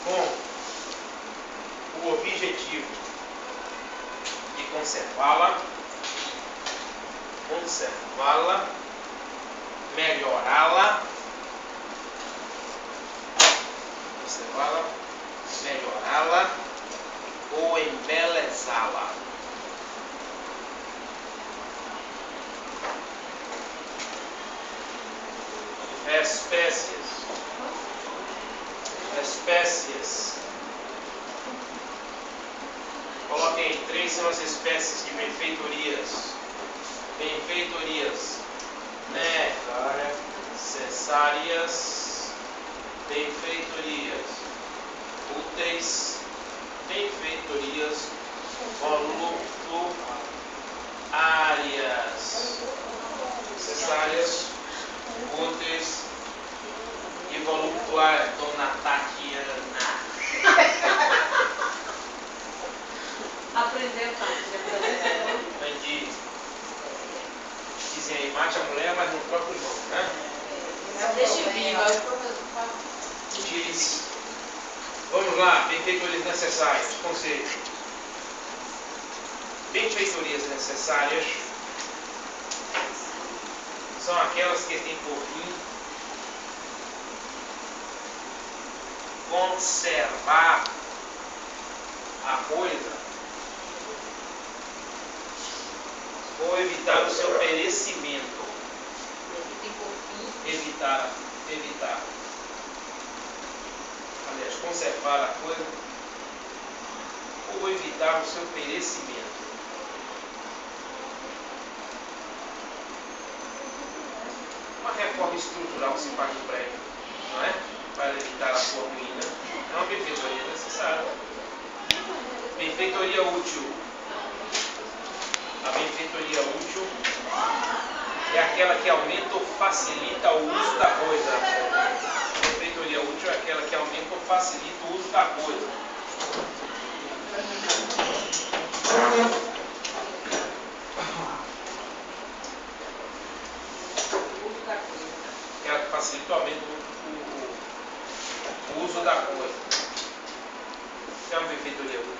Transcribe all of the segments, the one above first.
com o objetivo de conservá-la, melhorá-la, ou embelezá-la. Espécies. Coloquem aí, 3 são as espécies de benfeitorias. Necessárias, benfeitorias úteis, benfeitorias voluptuárias. Necessárias, úteis e voluptuárias. Dona Tatiana. Aprendeu, tá? Entendi. Dizem aí, mate a mulher, mas não troca o nome, né? Deixa viva. Tire-se. Vamos lá, benfeitorias necessárias. Conceito. Benfeitorias necessárias são aquelas que têm por fim conservar a coisa ou evitar o seu perecimento. Evitar. Aliás, conservar a coisa ou evitar o seu perecimento. Uma reforma estrutural se faz no prédio, não é? Para evitar a sua ruína. É uma benfeitoria necessária. Benfeitoria útil. A benfeitoria útil é aquela que aumenta ou facilita o uso da coisa. A benfeitoria útil é aquela que aumenta ou facilita o uso da coisa. Aquela que facilita o aumento o uso da coisa. É uma benfeitoria útil.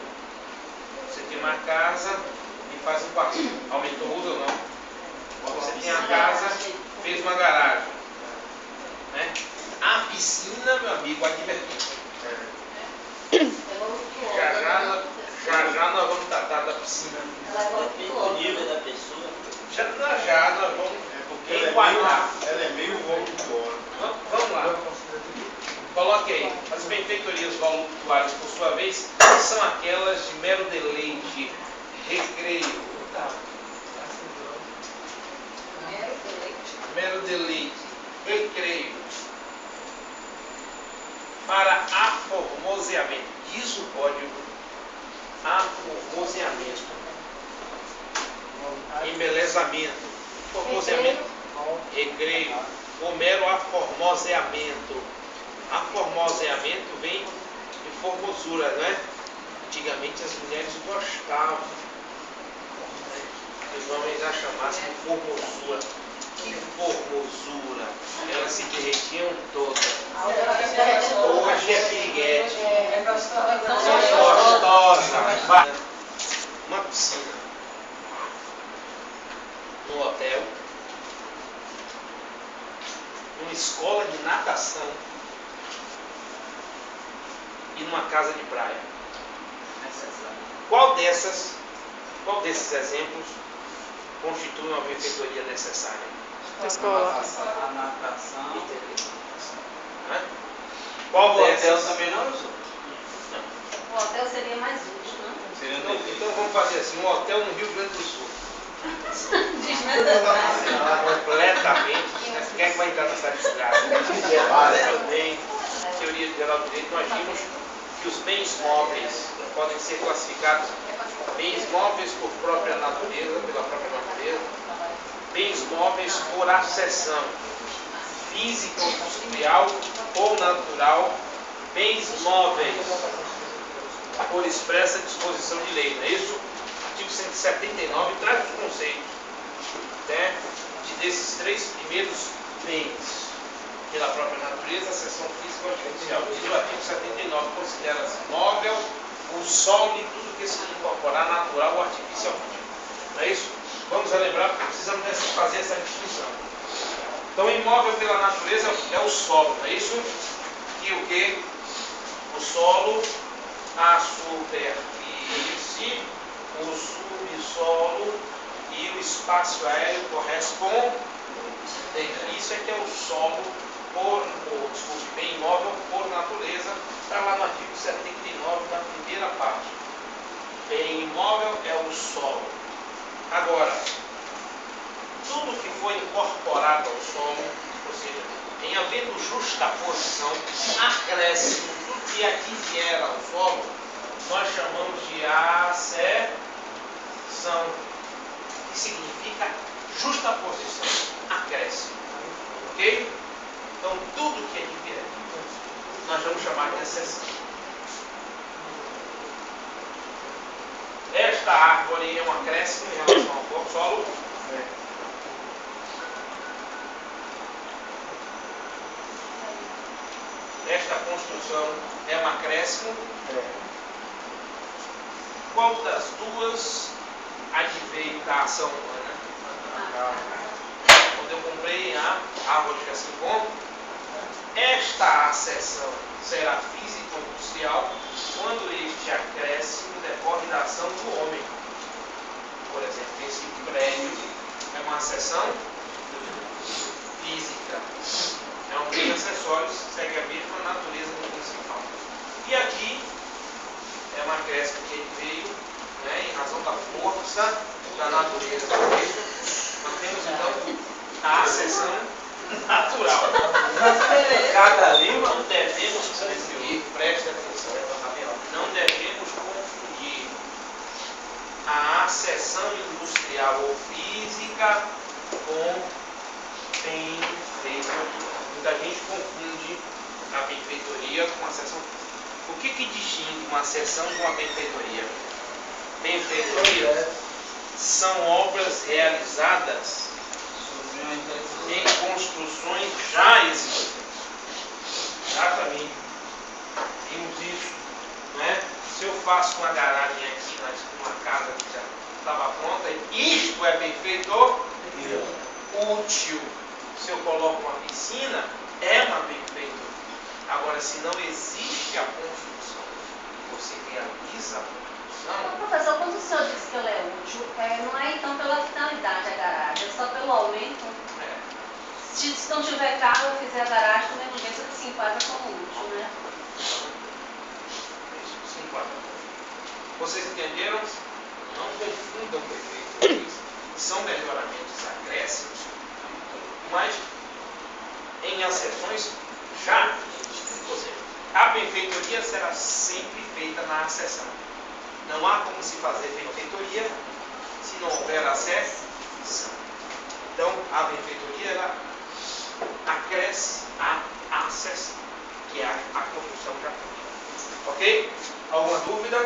Você tem uma casa e faz um quarto. Aumentou o uso ou não? Você tem a casa, fez uma garagem. Né? A piscina, meu amigo, aquilo é já nós vamos tratar da piscina. Depende do nível da pessoa. Já nós vamos enquadrar. Ela é meio voluptuosa. Vamos lá. Coloque aí. As benfeitorias voluptuárias, por sua vez, são aquelas de mero deleite, recreio. Mero deleite, recreio. Para aformoseamento. Diz o código. Aformoseamento. Embelezamento. Formoseamento. Recreio. Ou mero aformoseamento. Aformoseamento vem de formosura, não é? Antigamente as mulheres gostavam, né? Que os homens a chamassem de formosura. Que formosura! Elas se derretiam todas. Hoje é piriguete. Gostosa. Uma piscina. No hotel. Numa escola de natação. E numa casa de praia. Qual desses exemplos constitui uma benfeitoria necessária? Escola. A natação. Qual O dessas? hotel também não usou. O hotel seria mais útil, não? Então vamos fazer assim, um hotel no Rio Grande do Sul. Completamente. Quem é que vai entrar nessa desgraça? Também, na teoria geral do direito, nós vimos que os bens móveis podem ser classificados bens móveis por própria natureza, pela própria natureza, bens móveis por acessão, física, industrial ou natural, bens móveis por expressa disposição de lei. Não é isso? Artigo 179 traz os conceitos, né, desses 3 primeiros bens. pela própria natureza, a seção física ou artificial. Diz o artigo 79, considera-se móvel o solo e tudo que se incorporar natural ou artificialmente. Não é isso? Vamos lembrar, porque precisamos fazer essa distinção. Então, imóvel pela natureza é o solo, não é isso? E o que? O solo, a superfície, o subsolo e o espaço aéreo correspondem. Isso é que é o solo bem imóvel por natureza. Está lá no artigo 79, na primeira parte. Bem imóvel é o solo. Agora, tudo que foi incorporado ao solo, ou seja, em havendo justaposição, acréscimo, tudo que advier ao solo, nós chamamos de acessão, que significa justaposição, acréscimo. Ok? Então, tudo que advier, nós vamos chamar de acessão. Esta árvore é um acréscimo em relação ao solo. Esta construção é um acréscimo. Qual das duas adveio da ação humana? Quando eu comprei a árvore de assim como, esta acessão será físico-industrial quando este acréscimo decorre da ação do homem. Por exemplo, esse prédio é uma acessão física. É um bem acessório, segue a mesma natureza do principal. E aqui é uma acréscimo que ele veio, né, em razão da força da natureza. Nós temos então a acessão natural. Cada livro não devemos confundir, preste atenção, não devemos confundir a acessão industrial ou física com benfeitoria. Muita gente confunde a benfeitoria com a acessão. O que distingue uma acessão de uma benfeitoria? Benfeitorias são obras realizadas em construções já existentes. Exatamente. Vimos isso, né? Se eu faço uma garagem aqui, uma casa que já estava pronta, isto é benfeitor útil. Se eu coloco uma piscina, é uma benfeitoria. Agora, se não existe a construção, você realiza a construção. Professor, quando o senhor disse que ela é útil, não é então pela finalidade a garagem, é só pelo aumento? Se não tiver carro, eu fizer a garagem, do mesmo jeito que se enquadra como útil, né? Isso, se enquadra. Vocês entenderam? Não confundam benfeitorias. São melhoramentos acréscimos, mas em acessões já. Ou seja, a benfeitoria será sempre feita na acessão. Não há como se fazer benfeitoria se não houver acessão. Então, a benfeitoria ela acresce a acessão, que é a construção já feita. Ok? Alguma dúvida?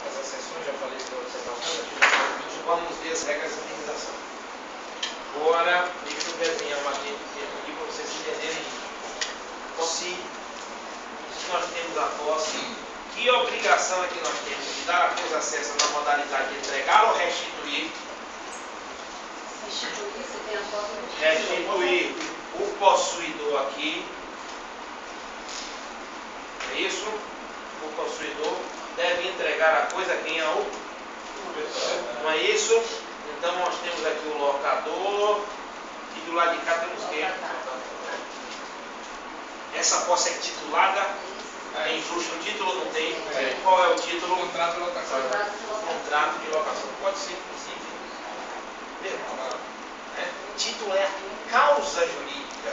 As acessões, já falei sobre a observação. Vamos ver as regras de organização. Agora, deixa eu desenhar uma linha aqui para vocês entenderem isso. Se nós temos a posse, que obrigação é que nós temos de dar a coisa acessa na modalidade de entregar ou restituir? Restituir, você tem a posse de Restituir o possuidor aqui. É isso? O possuidor deve entregar a coisa a quem é o? Não é isso? Então nós temos aqui o locador e do lado de cá temos quem? Essa posse é titulada? Tem justo título ou não tem? Qual é o título? Contrato de locação. Contrato de locação. Pode ser, inclusive, título é a causa jurídica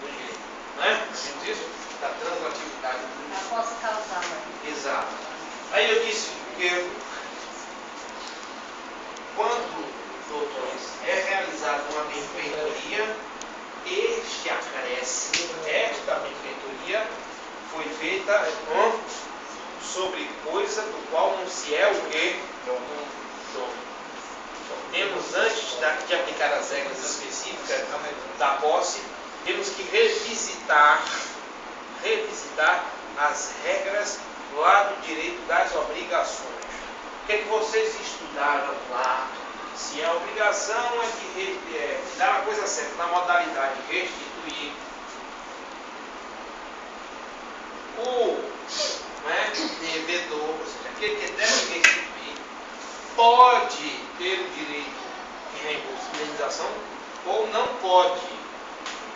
do direito. Não é? Temos isso? Da translatividade do direito. A posse causada. Exato. Aí eu disse que quando, doutores, é realizada uma benfeitoria, este acréscimo, esta benfeitoria, foi feita sobre coisa do qual não se é o quê? Dono. temos, antes de aplicar as regras específicas da posse, temos que revisitar as regras do lado direito das obrigações. O que é que vocês estudaram lá? Se a obrigação é de dar a coisa certa, na modalidade de restituir, o devedor, ou seja, aquele que deve restituir, pode ter o direito de reembolso de indenização ou não pode.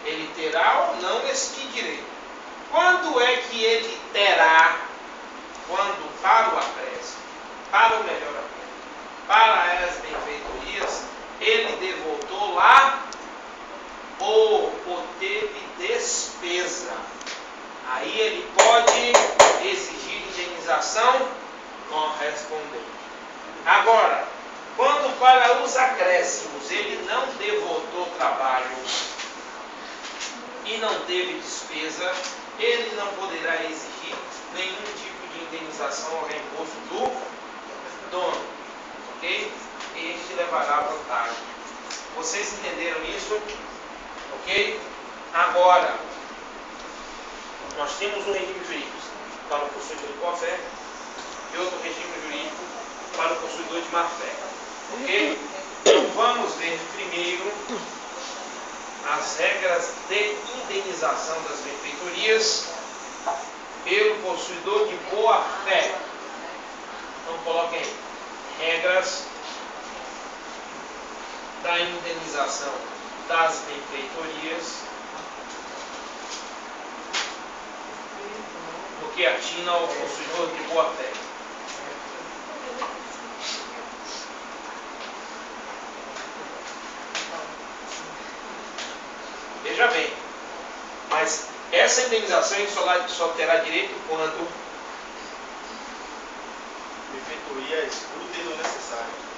Ele terá ou não este direito. Quando é que ele terá? Quando para o acréscimo, para o melhoramento, para as benfeitorias, ele devoltou lá ou teve despesa. Aí ele pode exigir indenização correspondente. Agora, quando para os acréscimos ele não devoltou trabalho e não teve despesa, ele não poderá exigir nenhum tipo de indenização ou reembolso do dono, ok? Este levará vantagem. Vocês entenderam isso? Ok? Agora, nós temos um regime jurídico para o possuidor de boa-fé e outro regime jurídico para o possuidor de má-fé. Ok? Então vamos ver primeiro as regras de indenização das benfeitorias pelo possuidor de boa-fé. Então coloquem aí, regras da indenização das benfeitorias no que atina ao possuidor de boa-fé. Veja bem, mas essa indenização ele só terá direito quando benfeitoria útil ou necessária.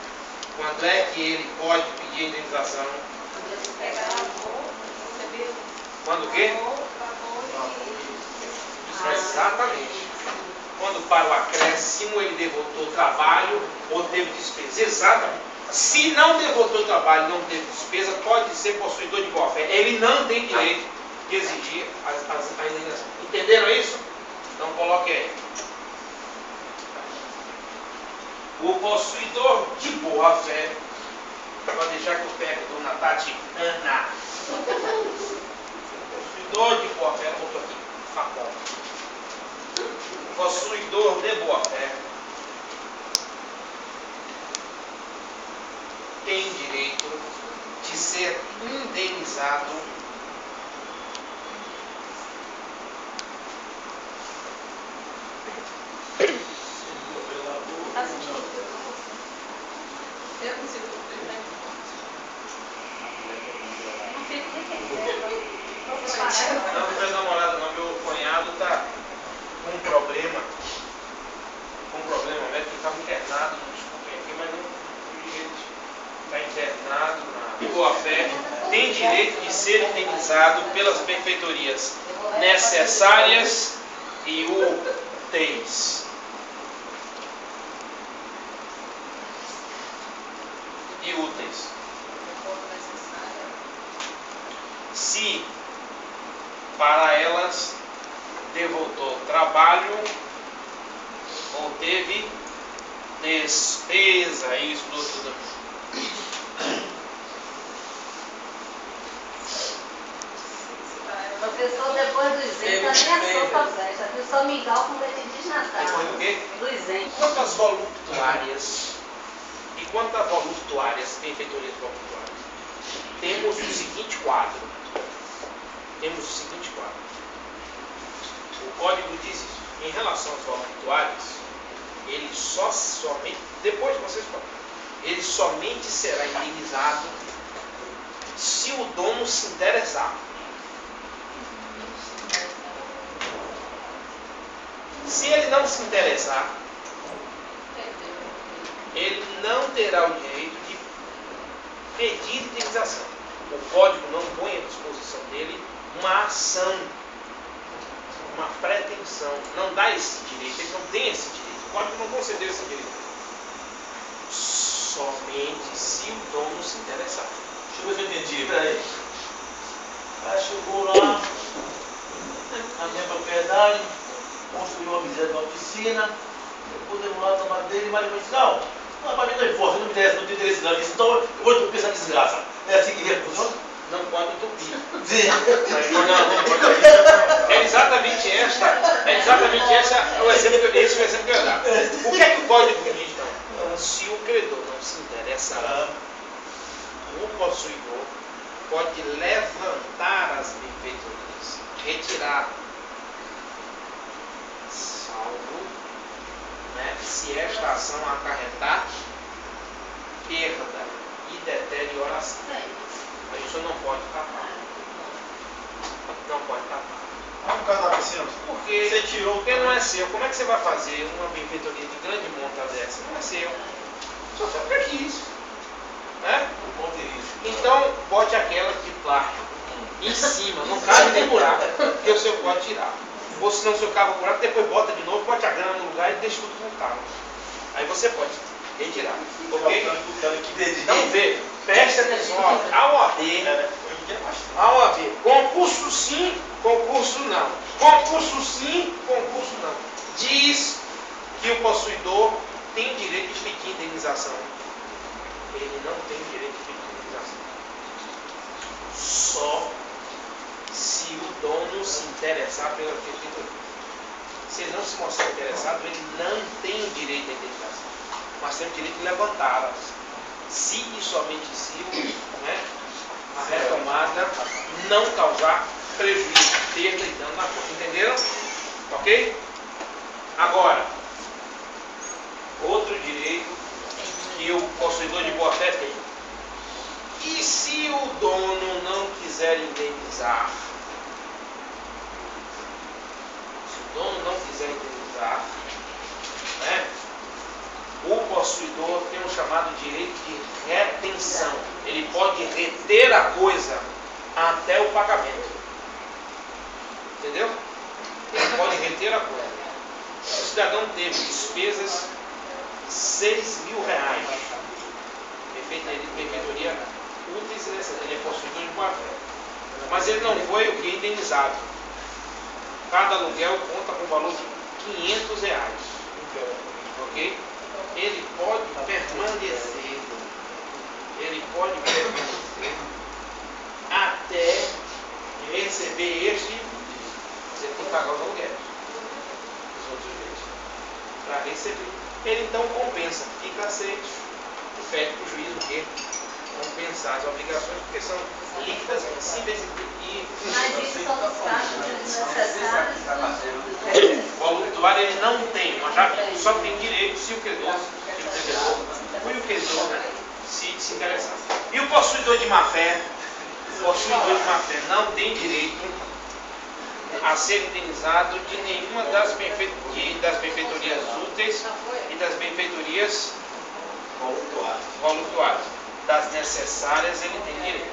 Quando é que ele pode pedir a indenização? Quando o quê? Exatamente. Quando para o acréscimo ele devoltou trabalho ou teve despesa. Exatamente. Se não devoltou trabalho e não teve despesa, pode ser possuidor de boa-fé. Ele não tem direito de exigir a indenização. Entenderam isso? Então coloque aí. O possuidor de boa-fé, pode deixar que eu pego Dona Tatiana. Possuidor de boa-fé, eu boto aqui, a ponta. Possuidor de boa-fé tem direito de ser indenizado Não precisa dar uma olhada não, meu cunhado está com um problema médico, ele estava internado, desculpem aqui, mas não está internado na boa-fé, tem direito de ser indenizado pelas benfeitorias necessárias e úteis. Se para elas devoltou trabalho ou teve despesa, isso tudo. Professor, depois do isento, a minha sopa fecha. Eu só me igual com leite desnatado. Depois do quê? Do isento. Quantas voluptuárias e quantas voluptuárias, benfeitorias voluptuárias? Temos o seguinte quadro. O código diz isso. Em relação às voluptuárias, ele somente, depois vocês falam, ele somente será indenizado se o dono se interessar. Se ele não se interessar, ele não terá o direito de pedir indenização. O código não põe à disposição dele uma ação, uma pretensão, não dá esse direito, ele não tem esse direito, o código não concedeu esse direito. somente se o dono se interessar. Deixa eu ver se eu entendi, peraí. Aí chegou lá, na minha propriedade, construiu uma miséria de uma piscina, depois eu lá tomar dele, mas ele disse, não, para mim não importa, não me interessa, não tem interesse não nisso, então eu vou entupir essa desgraça. É assim que funciona? Não pode entupir. Sim. É exatamente essa o exemplo que eu ia dar. O que é que o código diz, então? Se o credor não se interessa, o possuidor pode levantar as benfeitorias, retirar, salvo, né, se esta ação acarretar perda e deterioração. Aí o senhor não pode tapar. Não pode tapar. Ah, no caso da piscina, Porque você tirou. Porque não é seu. Como é que você vai fazer uma benfeitoria de grande monta dessa? Não é seu. Só porque quis. Né? Então, bote aquela de plástico em cima. Não cabe nem buraco. Porque o senhor pode tirar. Ou se não o senhor cava o buraco, depois bota de novo, bote a grana no lugar e deixa tudo voltado. Aí você pode retirar. Ok? Então, veja. Preste atenção. A OAB. A OAB. Concurso sim, concurso não. Concurso sim, concurso não. Diz que o possuidor tem direito de pedir indenização. Ele não tem direito de pedir indenização. Só se o dono se interessar pela benfeitoria. Se ele não se mostrar interessado, ele não tem direito à indenização. Mas tem o direito de levantá-las. Se e somente se, né, a retomada não causar prejuízo, perda e dano na conta. Entenderam? Ok? Agora, outro direito que o possuidor de boa-fé tem. E se o dono não quiser indenizar? Se o dono não quiser indenizar, né, o possuidor tem um chamado direito de retenção. Ele pode reter a coisa até o pagamento. Entendeu? Ele pode reter a coisa. O cidadão teve despesas R$6.000. Benfeitoria úteis e necessárias. Ele é possuidor de boa-fé. Mas ele não foi o que indenizado. Cada aluguel conta com o valor de R$500. Ok? Ele pode permanecer até receber este. Você tem que pagar os aluguéis, os outros direitos, para receber. Ele então compensa, fica aceito e pede para o juiz o quê? Compensar as obrigações, porque são líquidas, vencíveis e. Mas isso são os casos desnecessários. Voluntário ele não tem, mas já só tem direito se o credor, foi o credor, né, se interessar. E o possuidor de má-fé, não tem direito a ser indenizado de nenhuma das benfeitorias úteis e das benfeitorias voluntuárias. Das necessárias ele tem direito.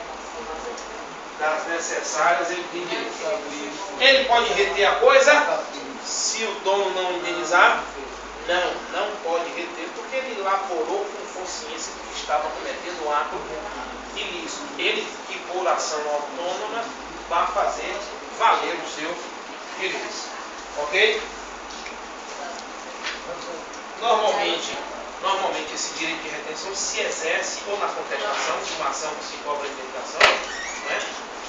Das necessárias ele tem direito. Ele pode reter a coisa se o dono não indenizar? Não pode reter, porque ele laborou com consciência de que estava cometendo um ato ilícito. Ele que por ação autônoma vai fazer valer o seu direito. Ok? Normalmente esse direito de retenção se exerce ou na contestação de uma ação que se cobra a indenização, né,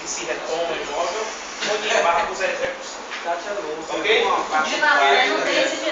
que se retoma o imóvel, ou de embargos à execução. Ok? De má-fé não tem esse direito.